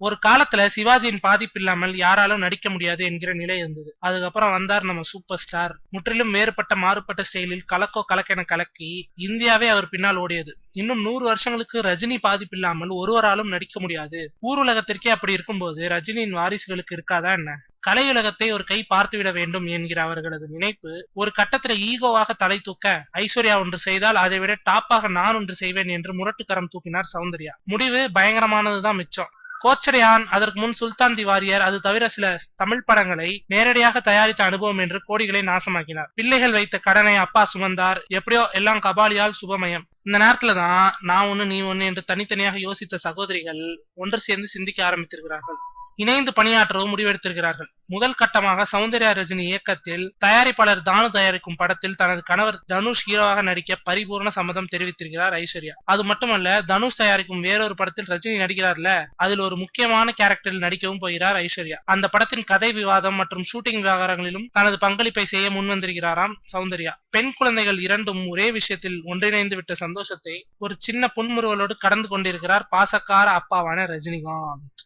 ஒரு காலத்துல சிவாஜியின் பாதிப்பு இல்லாமல் யாராலும் நடிக்க முடியாது என்கிற நிலை இருந்தது. அதுக்கப்புறம் வந்தார் நம்ம சூப்பர் ஸ்டார். முற்றிலும் வேறுபட்ட மாறுபட்ட ஸ்டைலில் கலக்கோ கலக்கென கலக்கி இந்தியாவே அவர் பின்னால் ஓடியது. இன்னும் 100 வருஷங்களுக்கு ரஜினி பாதிப்பு இல்லாமல் ஒருவராலும் நடிக்க முடியாது. ஊர் உலகத்திற்கே அப்படி இருக்கும்போது ரஜினியின் வாரிசுகளுக்கு இருக்காதா என்ன? கலையுலகத்தை ஒரு கை பார்த்துவிட வேண்டும் என்கிற அவர்களது நினைப்பு ஒரு கட்டத்துல ஈகோவாக தலை தூக்க, ஐஸ்வர்யா ஒன்று செய்தால் அதை விட டாப்பாக நான் ஒன்று செய்வேன் என்று முரட்டுக்கரம் தூக்கினார் சௌந்தர்யா. முடிவு பயங்கரமானதுதான் மிச்சம். கோச்சடையான், அதற்கு முன் சுல்தான் தி வாரியர், அது தவிர சில தமிழ் படங்களை நேரடியாக தயாரித்த அனுபவம் என்று கோடிகளை நாசமாக்கினார். பிள்ளைகள் வைத்த கடனை அப்பா சுமந்தார். எப்படியோ எல்லாம் கபாலியால் சுபமயம். இந்த நேரத்துலதான் நான் ஒண்ணு நீ ஒண்ணு என்று தனித்தனியாக யோசித்த சகோதரிகள் ஒன்று சேர்ந்து சிந்திக்க ஆரம்பித்திருக்கிறார்கள். இணைந்து பணியாற்றவும் முடிவெடுத்திருக்கிறார்கள். முதல் கட்டமாக சௌந்தர்யா ரஜினி இயக்கத்தில் தயாரிப்பாளர் தானு தயாரிக்கும் படத்தில் தனது கணவர் தனுஷ் ஹீரோவாக நடிக்க பரிபூர்ண சம்மதம் தெரிவித்திருக்கிறார் ஐஸ்வர்யா. அது மட்டுமல்ல, தனுஷ் தயாரிக்கும் வேறொரு படத்தில் ரஜினி நடிக்கிறார்ல, அதில் ஒரு முக்கியமான கேரக்டரில் நடிக்கவும் போகிறார் ஐஸ்வர்யா. அந்த படத்தின் கதை விவாதம் மற்றும் ஷூட்டிங் விவகாரங்களிலும் தனது பங்களிப்பை செய்ய முன்வந்திருக்கிறாராம் சௌந்தர்யா. பெண் குழந்தைகள் இரண்டும் ஒரே விஷயத்தில் ஒன்றிணைந்து விட்ட சந்தோஷத்தை ஒரு சின்ன புன்முறுவலோடு கடந்து கொண்டிருக்கிறார் பாசக்கார அப்பாவான ரஜினிகாந்த்.